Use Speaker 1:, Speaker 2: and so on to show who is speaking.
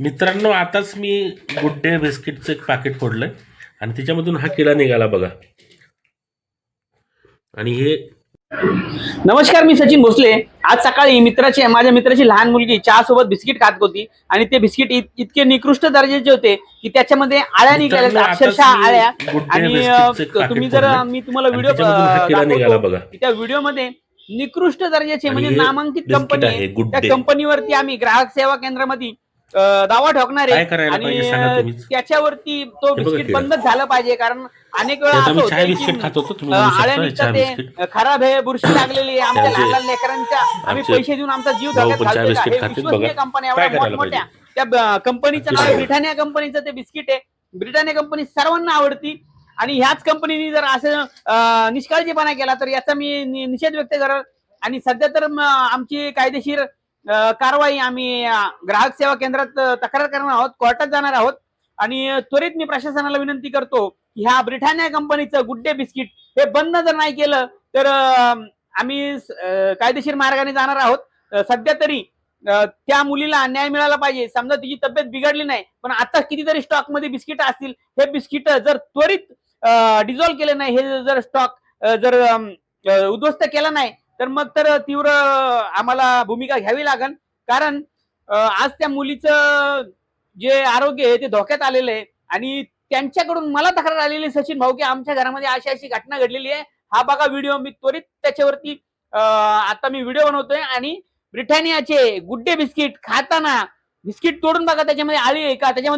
Speaker 1: मित्रांनो, आताच मी good day बिस्किटचं एक पाकिट फोडलंय आणि त्याच्यामधून हा किडा निघाला बघा. आणि हे
Speaker 2: नमस्कार, मी सचिन भोसले. आज सकाळी माझ्या मित्राची लहान मुलगी चहा सोबत बिस्किट खात होती आणि ते बिस्किट इतके निकृष्ट दर्जाचे होते की त्याच्यामध्ये आळ्या निघाल्या,
Speaker 1: मित्रांनो, आताच
Speaker 2: अक्षरशः
Speaker 1: मी
Speaker 2: आळ्या.
Speaker 1: गुड डे
Speaker 2: आणि
Speaker 1: बिस्किटचं एक
Speaker 2: तुम्ही
Speaker 1: पाकिट
Speaker 2: जर
Speaker 1: फोडलंय
Speaker 2: मी तुम्हाला
Speaker 1: आणि
Speaker 2: व्हिडिओ
Speaker 1: त्याच्यामधून हा किडा निघाला
Speaker 2: दाखवतो
Speaker 1: बघा.
Speaker 2: की त्या व्हिडिओमध्ये निकृष्ट दर्जाचे
Speaker 1: आणि
Speaker 2: म्हणजे
Speaker 1: हे
Speaker 2: नामांकित
Speaker 1: बिस्किट
Speaker 2: कंपनी
Speaker 1: आहे
Speaker 2: आहे.
Speaker 1: गुड
Speaker 2: त्या
Speaker 1: डे.
Speaker 2: कंपनीवरती आम्ही ग्राहक सेवा केंद्रामध्ये दावा ठोकणार
Speaker 1: काय
Speaker 2: आहे
Speaker 1: करायला
Speaker 2: आणि
Speaker 1: पाहिजे सांगा तुम्हीच.
Speaker 2: त्याच्यावरती तो
Speaker 1: हे बघा
Speaker 2: बिस्किट
Speaker 1: किडा.
Speaker 2: बंदच झालं पाहिजे. कारण अनेक
Speaker 1: हे
Speaker 2: वेळा
Speaker 1: आता
Speaker 2: असं
Speaker 1: मी चहा
Speaker 2: होतंय
Speaker 1: बिस्किट खात
Speaker 2: की
Speaker 1: होतो, तुम्ही बघू
Speaker 2: आळ्या
Speaker 1: शकता हे चहा
Speaker 2: निघतात, ते
Speaker 1: बिस्किट.
Speaker 2: खराब आहे, बुरशी लागलेली आहे. आमच्या
Speaker 1: आमचे
Speaker 2: लहान लहान लेकरांच्या आम्ही
Speaker 1: आमचे
Speaker 2: पैसे देऊन आमचा जीव
Speaker 1: भाऊ
Speaker 2: धोक्यात
Speaker 1: पण चहा
Speaker 2: घालतोय का?
Speaker 1: बिस्किट
Speaker 2: हे
Speaker 1: खातील बघा.
Speaker 2: विश्वसनीय कंपनी,
Speaker 1: काय
Speaker 2: एवढ्या
Speaker 1: करायला
Speaker 2: मोठमोठ्या
Speaker 1: पाहिजे.
Speaker 2: त्या कंपनीचं नाव आहे
Speaker 1: अतिशय
Speaker 2: ब्रिटानिया कंपनीचं ते बिस्किट आहे. ब्रिटानिया कंपनी सर्वांना आवडती आणि ह्याच कंपनीने जर असं निष्काळजीपणा केला तर याचा मी निषेध व्यक्त करेल. आणि सध्या तर आमची कायदेशीर कारवाई आम्ही ग्राहक सेवा केंद्रात तक्रार करणार आहोत, कोर्टात जाणार आहोत. आणि त्वरित मी प्रशासनाला विनंती करतो की ह्या ब्रिटानिया कंपनीचं गुड डे बिस्किट हे बंद जर नाही केलं तर आम्ही कायदेशीर मार्गाने जाणार आहोत. सध्या तरी त्या मुलीला न्याय मिळाला पाहिजे. समजा तिची तब्येत बिघडली नाही, पण आता कितीतरी स्टॉक मध्ये बिस्किट असतील. हे बिस्किट जर त्वरित डिझॉल्व्ह केले नाही, हे जर स्टॉक जर उद्ध्वस्त केला नाही तर मग तर तीव्र आम्हाला भूमिका घ्यावी लागेल. कारण आज त्या मुलीचं जे आरोग्य आहे ते धोक्यात आलेलं आहे. आणि त्यांच्याकडून मला तक्रार आलेली, सचिन भाऊ, की आमच्या घरामध्ये अशी अशी घटना घडलेली आहे. हा बघा व्हिडिओ, मी त्वरित त्याच्यावरती आता मी व्हिडिओ बनवतोय. आणि ब्रिटानियाचे गुड डे बिस्किट खाताना बिस्किट तोडून बघा, त्याच्यामध्ये आळी आहे का, त्याच्यामध्ये